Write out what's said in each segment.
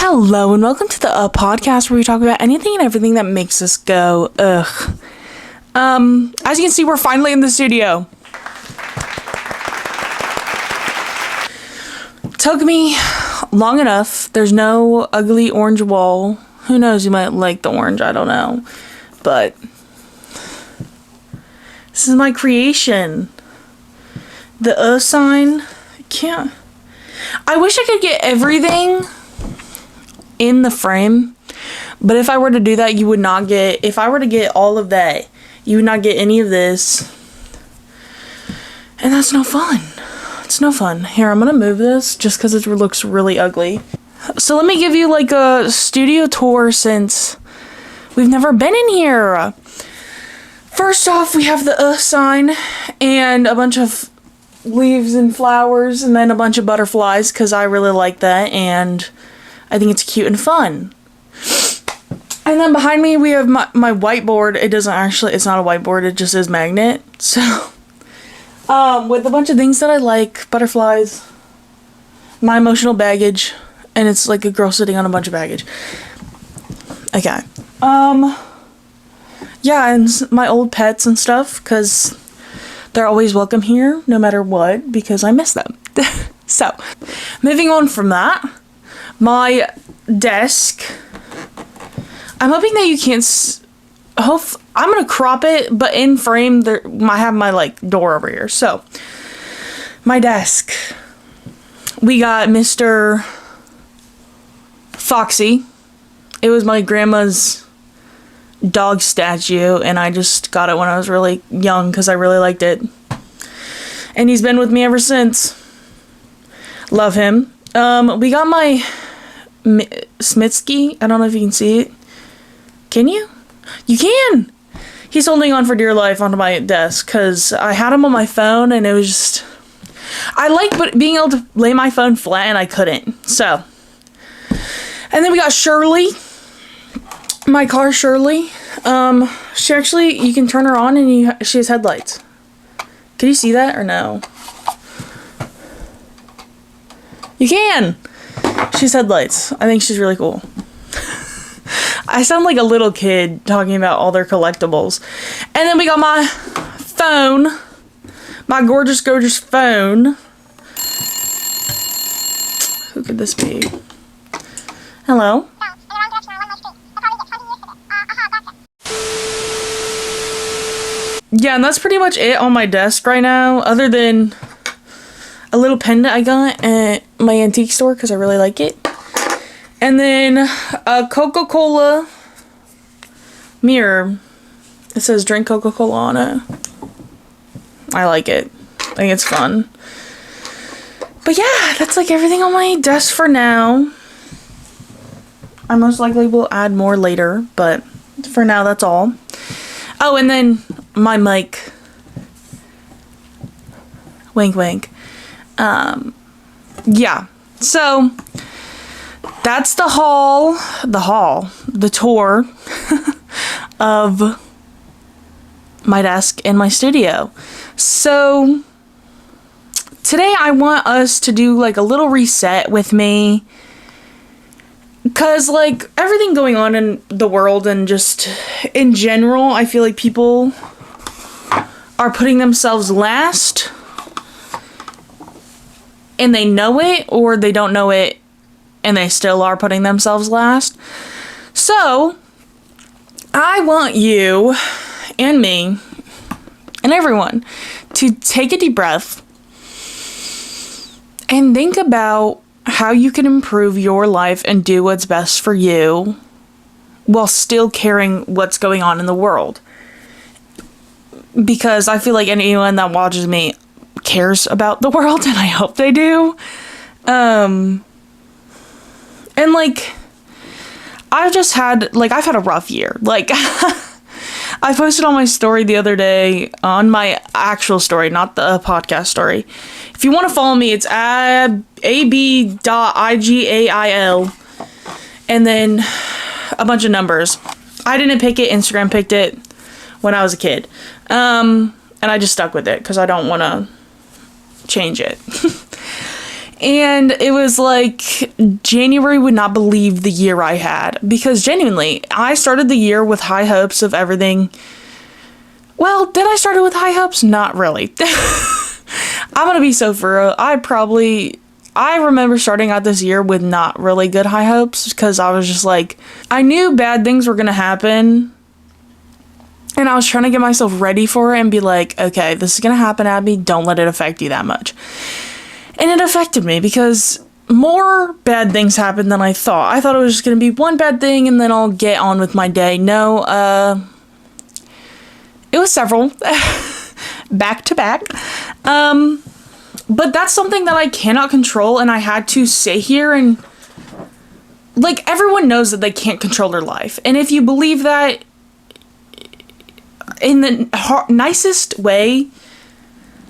Hello and welcome to the podcast where we talk about anything and everything that makes us go, ugh. As you can see, we're finally in the studio. Took me long enough. There's no ugly orange wall. Who knows, you might like the orange, I don't know. But this is my creation. The sign. I wish I could get everything in the frame, but if I were to do that, you would not get, if I were to get all of that, you would not get any of this, and that's no fun. It's no fun. Here, I'm gonna move this just because it looks really ugly. So let me give you like a studio tour since we've never been in here. First off, we have the sign and a bunch of leaves and flowers and then a bunch of butterflies because I really like that and I think it's cute and fun. And then behind me we have my whiteboard. It's not a whiteboard, it just is magnet. So, with a bunch of things that I like, butterflies, my emotional baggage, and it's like a girl sitting on a bunch of baggage. Okay. Yeah, and my old pets and stuff, because they're always welcome here, no matter what, because I miss them. So, moving on from that, my desk. I'm hoping that you can't. I'm gonna crop it, but in frame, I have my like door over here. So, my desk. We got Mr. Foxy. It was my grandma's dog statue, and I just got it when I was really young because I really liked it. And he's been with me ever since. Love him. We got my Smitsky. I don't know if you can see it. Can you? You can! He's holding on for dear life onto my desk because I had him on my phone and it was just... I like being able to lay my phone flat and I couldn't. So. And then we got Shirley. My car, Shirley. She actually, you can turn her on and she has headlights. Can you see that or no? You can! She has headlights. I think she's really cool. I sound like a little kid talking about all their collectibles. And then we got my phone. My gorgeous, gorgeous phone. Who could this be? Hello? Yeah, and that's pretty much it on my desk right now, other than a little pendant I got at my antique store because I really like it. And then a Coca-Cola mirror. It says drink Coca-Cola on it. I like it. I think it's fun. But yeah, that's like everything on my desk for now. I most likely will add more later, but for now that's all. Oh, and then my mic. Wink, wink. Yeah. So that's the tour of my desk and my studio. So today I want us to do like a little reset with me. Because, like, everything going on in the world and just in general, I feel like people are putting themselves last. And they know it, or they don't know it, and they still are putting themselves last. So, I want you and me and everyone to take a deep breath and think about how you can improve your life and do what's best for you while still caring what's going on in the world. Because I feel like anyone that watches me cares about the world, and I hope they do. And like, I've had a rough year. Like, I posted on my story the other day, on my actual story, not the podcast story. If you want to follow me, it's ab.igail, and then a bunch of numbers. I didn't pick it, Instagram picked it when I was a kid. And I just stuck with it because I don't want to change it. And it was like January would not believe the year I had, because genuinely, I started the year with high hopes of everything. Well, did I start it with high hopes? Not really. I'm gonna be so for real. I remember starting out this year with not really good high hopes, because I was just like, I knew bad things were gonna happen, and I was trying to get myself ready for it and be like, okay, this is gonna happen, Abby, don't let it affect you that much. And it affected me, because more bad things happened than I thought. I thought it was just gonna be one bad thing and then I'll get on with my day. No, it was several. Back to back. But that's something that I cannot control, and I had to sit here and, like, everyone knows that they can't control their life. And if you believe that in the nicest way,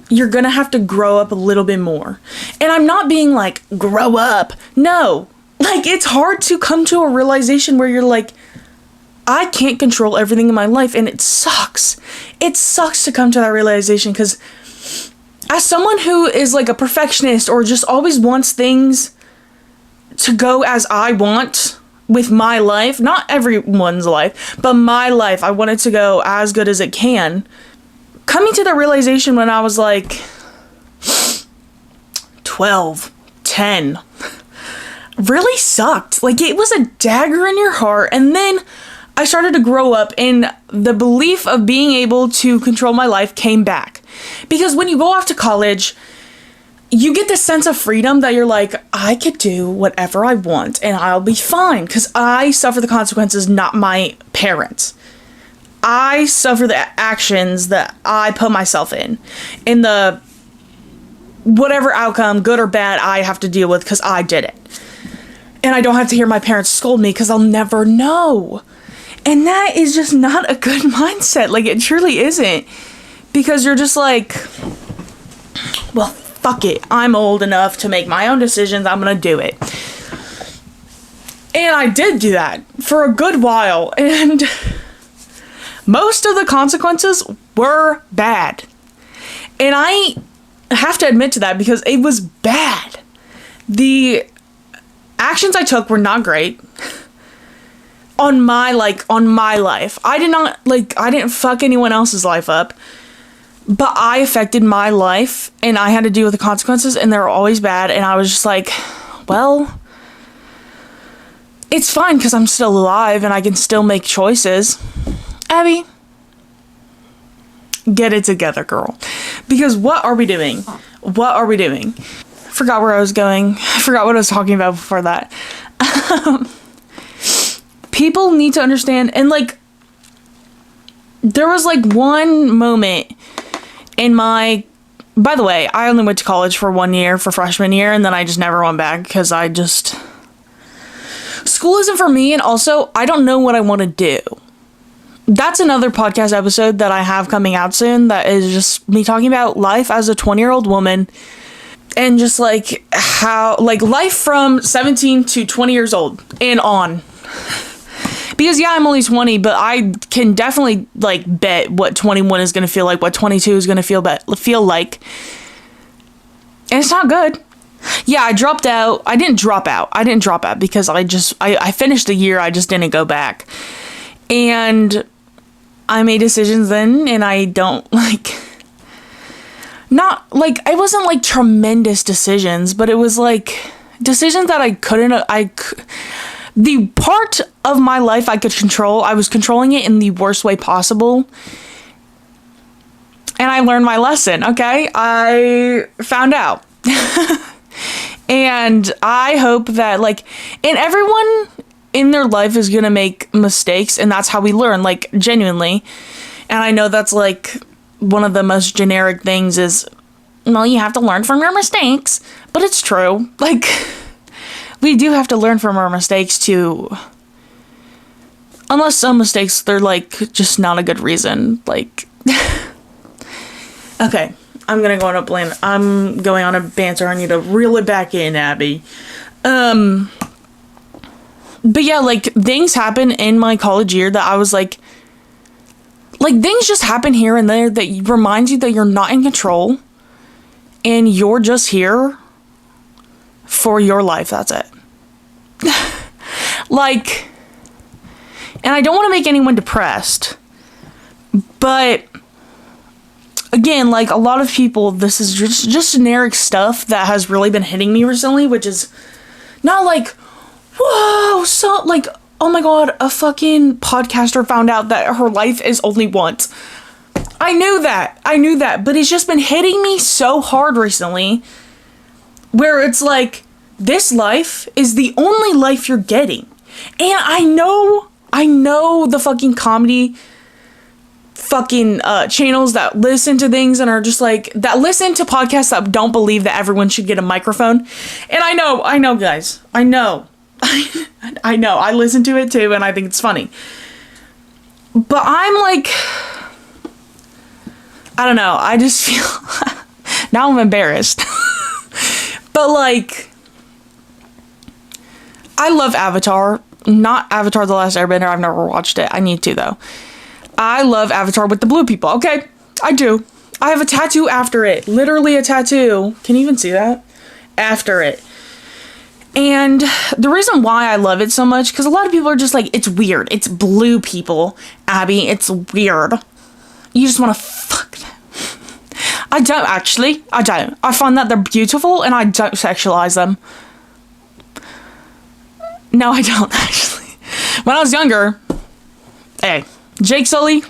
you're gonna have to grow up a little bit more. And I'm not being like, grow up. No. Like, it's hard to come to a realization where you're like, I can't control everything in my life, and it sucks. It sucks to come to that realization, because as someone who is like a perfectionist or just always wants things to go as I want with my life, not everyone's life, but my life, I want it to go as good as it can. Coming to the realization when I was like 12, 10, really sucked. Like, it was a dagger in your heart. And then I started to grow up, and the belief of being able to control my life came back. Because when you go off to college, you get this sense of freedom that you're like, I could do whatever I want and I'll be fine, because I suffer the consequences, not my parents. I suffer the actions that I put myself in. And the whatever outcome, good or bad, I have to deal with because I did it. And I don't have to hear my parents scold me because I'll never know. And that is just not a good mindset. Like, it truly isn't. Because you're just like, well, fuck it. I'm old enough to make my own decisions. I'm gonna do it. And I did do that for a good while. And most of the consequences were bad. And I have to admit to that, because it was bad. The actions I took were not great. On my life. I didn't fuck anyone else's life up. But I affected my life, and I had to deal with the consequences, and they were always bad. And I was just like, well, it's fine because I'm still alive and I can still make choices. Abby, get it together, girl. Because what are we doing? What are we doing? Forgot where I was going. I forgot what I was talking about before that. People need to understand, and like, there was like one moment in my, by the way, I only went to college for 1 year, for freshman year, and then I just never went back because school isn't for me, and also I don't know what I want to do. That's another podcast episode that I have coming out soon, that is just me talking about life as a 20-year-old woman, and just like how, like, life from 17 to 20 years old and on. Because, yeah, I'm only 20, but I can definitely, like, bet what 21 is going to feel like, what 22 is going to feel like. And it's not good. Yeah, I dropped out. I didn't drop out because I finished the year. I just didn't go back. And I made decisions then, and I don't, like, not, like, it wasn't, like, tremendous decisions, but it was, like, decisions that the part of my life I could control, I was controlling it in the worst way possible. And I learned my lesson, okay? I found out. And I hope that, like, and everyone in their life is gonna make mistakes, and that's how we learn, like, genuinely. And I know that's, like, one of the most generic things is, well, you have to learn from your mistakes. But it's true. Like, we do have to learn from our mistakes too. Unless some mistakes, they're like just not a good reason. Like, okay, I'm going on a banter. I need to reel it back in, Abby. But yeah, like, things happen in my college year that I was like things just happen here and there that reminds you that you're not in control and you're just here for your life. That's it. Like, and I don't want to make anyone depressed, but again, like a lot of people, this is just generic stuff that has really been hitting me recently, which is not like, whoa, so like, oh my god, a fucking podcaster found out that her life is only once. I knew that, but it's just been hitting me so hard recently, where it's like, this life is the only life you're getting. And I know the fucking comedy fucking channels that listen to things and are just like, that listen to podcasts that don't believe that everyone should get a microphone. And I know guys, I know, I listen to it too and I think it's funny. But I'm like, I don't know, I just feel, now I'm embarrassed. But like, I love Avatar. Not Avatar The Last Airbender. I've never watched it. I need to, though. I love Avatar with the blue people. Okay, I do. I have a tattoo after it. Literally a tattoo. Can you even see that? After it. And the reason why I love it so much, because a lot of people are just like, it's weird. It's blue people, Abby. It's weird. You just want to fuck them. I don't, actually. I don't. I find that they're beautiful, and I don't sexualize them. No, I don't, actually. When I was younger, hey, Jake Sully.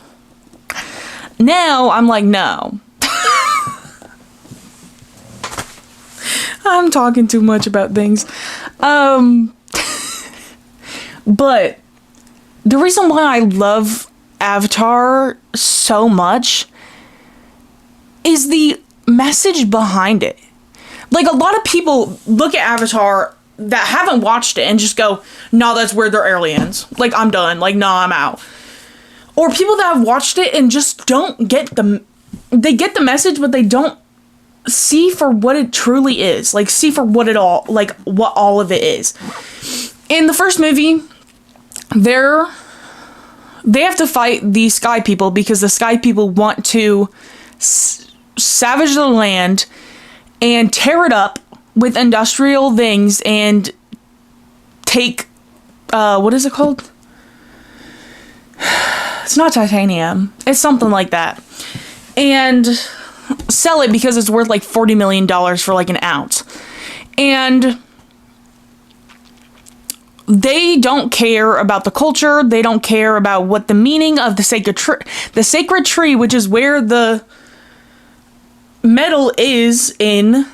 Now, I'm like, no. I'm talking too much about things. But the reason why I love Avatar so much is the message behind it. Like, a lot of people look at Avatar that haven't watched it and just go, no, that's weird, they're aliens. Like, I'm done. Like, no, I'm out. Or people that have watched it and just don't get they get the message, but they don't see for what it truly is. Like, see for what what all of it is. In the first movie, they have to fight the sky people because the sky people want to savage the land and tear it up with industrial things and take, what is it called? It's not titanium. It's something like that. And sell it because it's worth like $40 million for like an ounce. And they don't care about the culture. They don't care about what the meaning of the sacred tree, which is where the metal is in,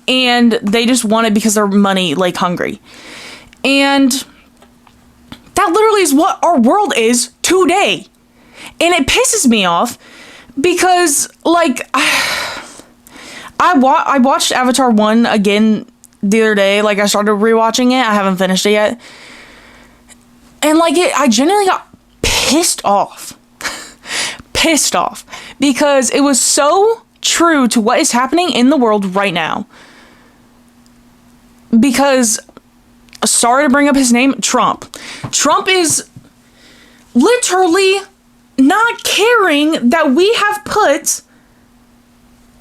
and they just want it because they're money, like, hungry. And that literally is what our world is today. And it pisses me off because, like, I watched Avatar 1 again the other day. Like, I started rewatching it. I haven't finished it yet. And, like, I genuinely got pissed off. Pissed off. Because it was so true to what is happening in the world right now. Because, sorry to bring up his name, Trump. Trump is literally not caring that we have put,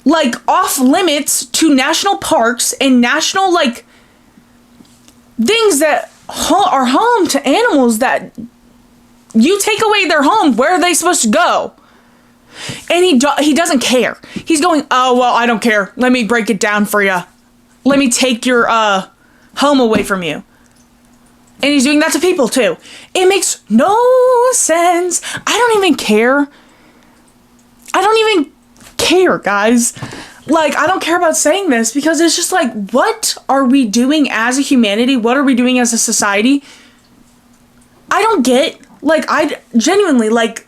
like, off limits to national parks and national, like, things that are home to animals that you take away their home. Where are they supposed to go? And he doesn't care. He's going, oh, well, I don't care. Let me break it down for you. Let me take your home away from you. And he's doing that to people, too. It makes no sense. I don't even care. I don't even care, guys. Like, I don't care about saying this because it's just like, what are we doing as a humanity? What are we doing as a society? I don't get, like, I genuinely, like,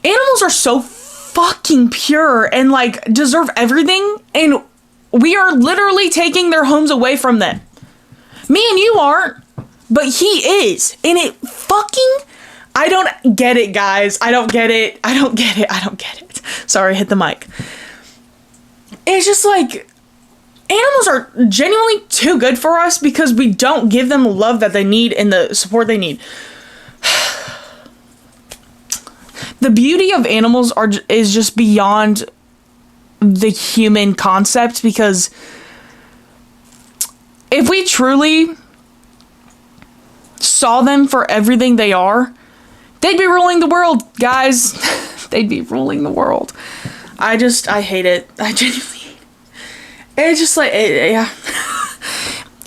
animals are so fucking pure and, like, deserve everything. And we are literally taking their homes away from them. Me and you aren't. But he is. And it fucking... I don't get it, guys. I don't get it. I don't get it. I don't get it. Sorry, I hit the mic. It's just like... Animals are genuinely too good for us because we don't give them the love that they need and the support they need. The beauty of animals is just beyond the human concept because... if we truly saw them for everything they are, they'd be ruling the world, guys. They'd be ruling the world. I hate it. I genuinely hate it. It's just like, yeah.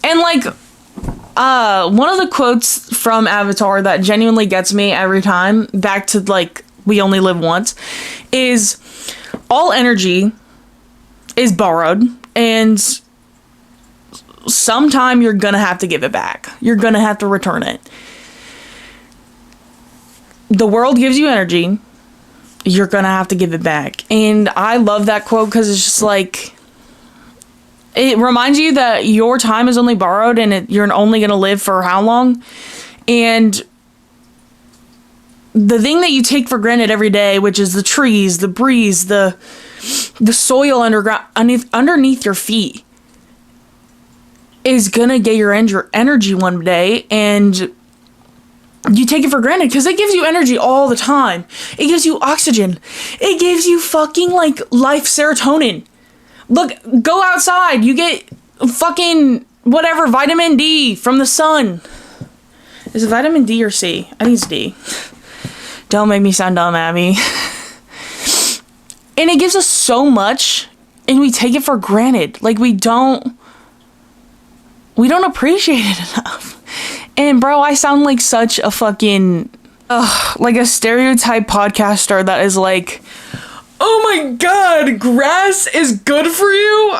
And like, one of the quotes from Avatar that genuinely gets me every time, back to like, we only live once, is all energy is borrowed, and sometime you're gonna have to give it back. You're gonna have to return it. The world gives you energy. You're gonna have to give it back. And I love that quote because it's just like, it reminds you that your time is only borrowed, and you're only gonna live for how long? And the thing that you take for granted every day, which is the trees, the breeze, the soil underneath your feet, is gonna get your energy one day, and you take it for granted because it gives you energy all the time. It gives you oxygen. It gives you fucking like life serotonin. Look, go outside. You get fucking whatever, vitamin D from the sun. Is it vitamin D or C? I think it's D. Don't make me sound dumb, Abby. And it gives us so much, and we take it for granted. Like, we don't appreciate it enough. And bro, I sound like such a fucking, like a stereotype podcaster that is like, oh my god, grass is good for you?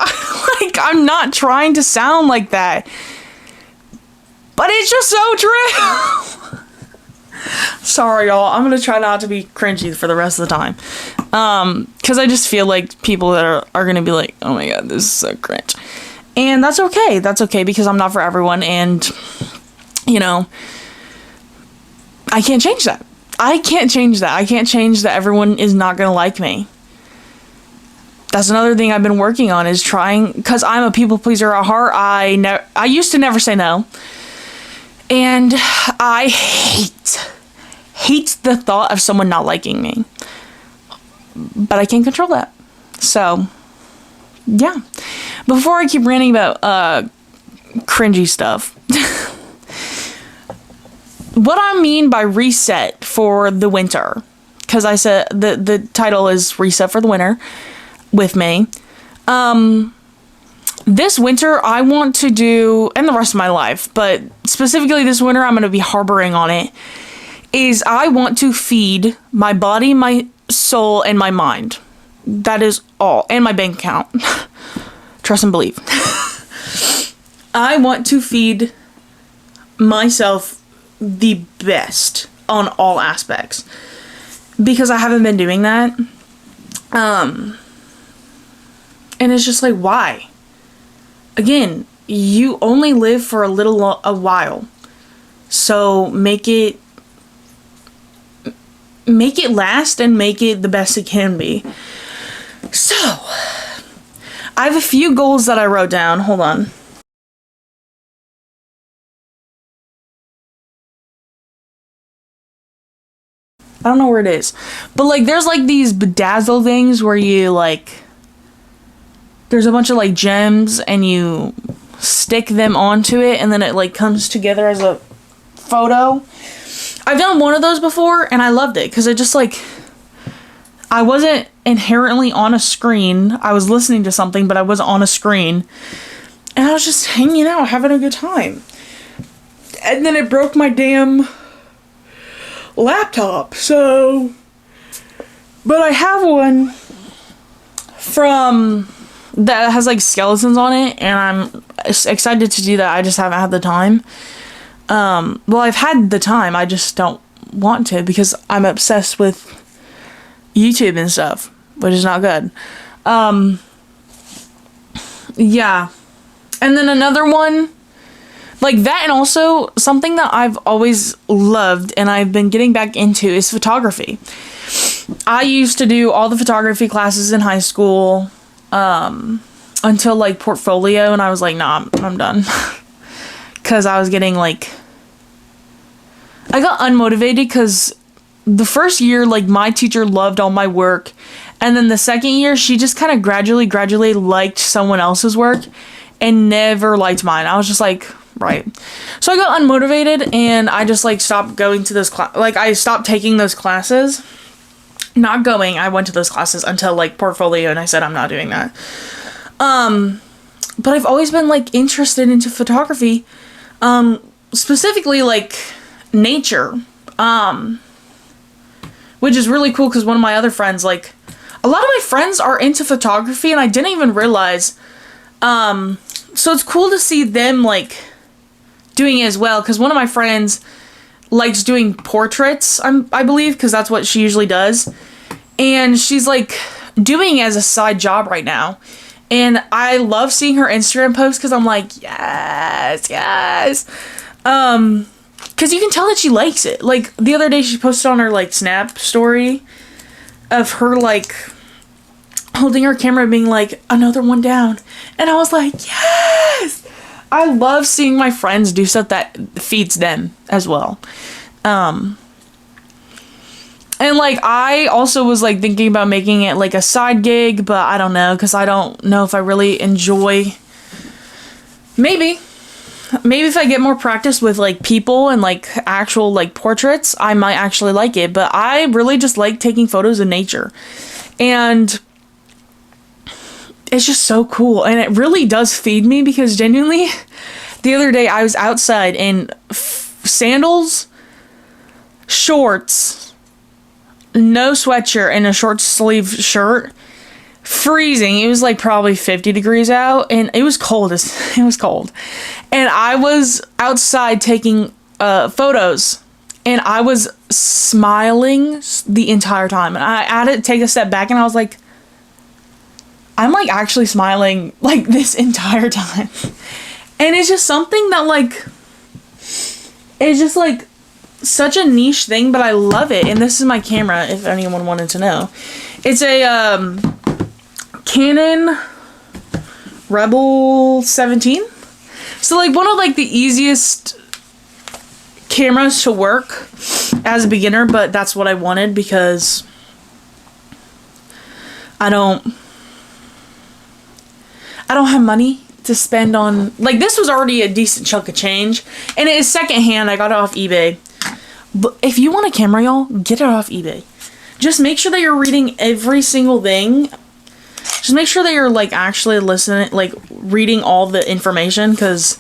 Like, I'm not trying to sound like that. But it's just so true. Sorry, y'all. I'm gonna try not to be cringy for the rest of the time. Because I just feel like people that are gonna be like, oh my god, this is so cringe. And that's okay. That's okay, because I'm not for everyone, and you know, I can't change that. I can't change that everyone is not gonna like me. That's another thing I've been working on, is trying, because I'm a people pleaser at heart. I used to never say no. And I hate the thought of someone not liking me. But I can't control that. So, yeah. Before I keep ranting about cringy stuff, what I mean by reset for the winter, because I said the title is Reset for the Winter with me. This winter I want to do, and the rest of my life, but specifically this winter I'm going to be harboring on it, is I want to feed my body, my soul, and my mind. That is all. And my bank account. Trust and believe. I want to feed myself the best on all aspects, because I haven't been doing that. And it's just like, why? Again, you only live for a while. So make it last, and make it the best it can be. So, I have a few goals that I wrote down. Hold on. I don't know where it is. But like, there's like these bedazzle things where you like, there's a bunch of like gems and you stick them onto it, and then it like comes together as a photo. I've done one of those before, and I loved it because it just like, I wasn't inherently on a screen. I was listening to something, but I wasn't on a screen, and I was just hanging out, having a good time. And then it broke my damn laptop, so, but I have one from that has like skeletons on it, and I'm excited to do that. I just haven't had the time. Well, I've had the time, I just don't want to, because I'm obsessed with YouTube and stuff, which is not good. Yeah. And then another one like that, and also something that I've always loved and I've been getting back into is photography. I used to do all the photography classes in high school until like portfolio, and I was like, nah, I'm done. Because I was getting like, I got unmotivated because the first year, like, my teacher loved all my work, and then the second year she just kind of gradually liked someone else's work, and never liked mine. I was just like, right. So I got unmotivated and I just like stopped going to those like I stopped taking those classes. Not going, I went to those classes until like portfolio, and I said I'm not doing that. But I've always been like interested into photography, specifically like nature, which is really cool because one of my other friends, like a lot of my friends are into photography and I didn't even realize. So it's cool to see them like doing it as well, because one of my friends likes doing portraits, I believe, because that's what she usually does, and she's like doing it as a side job right now. And I love seeing her Instagram posts because I'm like, yes. Because you can tell that she likes it. Like, the other day she posted on her, like, Snap story of her, like, holding her camera being like, another one down. And I was like, yes! I love seeing my friends do stuff that feeds them as well. And, like, I also was, like, thinking about making it, like, a side gig, but I don't know, because I don't know if I really enjoy... Maybe if I get more practice with, like, people and, like, actual, like, portraits, I might actually like it, but I really just like taking photos of nature. And it's just so cool, and it really does feed me, because genuinely, the other day I was outside in sandals, shorts, no sweatshirt, and a short sleeve shirt, freezing. It was like probably 50 degrees out, and it was cold. It was cold, and I was outside taking photos, and I was smiling the entire time. And I had to take a step back, and I was like, I'm like actually smiling like this entire time. And it's just something that like, it's just like such a niche thing, but I love it. And this is my camera, if anyone wanted to know. It's a Canon Rebel 17. So like one of like the easiest cameras to work as a beginner, but that's what I wanted because I don't have money to spend on, like, this was already a decent chunk of change, and it is secondhand. I got it off eBay. But if you want a camera, y'all, get it off eBay. Just make sure that you're reading every single thing. Just make sure that you're, like, actually listening, like, reading all the information, because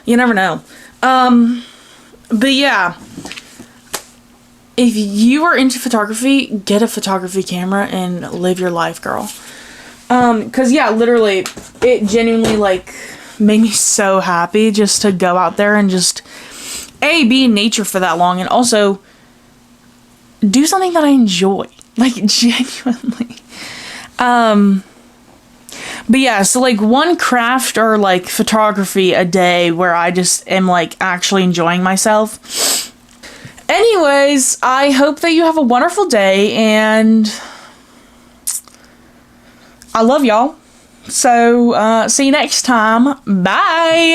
you never know. But yeah, if you are into photography, get a photography camera and live your life, girl. Cause yeah, literally, it genuinely, like, made me so happy just to go out there and just, be in nature for that long, and also do something that I enjoy, like, genuinely. But yeah, so, like, one craft or, like, photography a day where I just am, like, actually enjoying myself. Anyways, I hope that you have a wonderful day, and I love y'all. So, see you next time. Bye!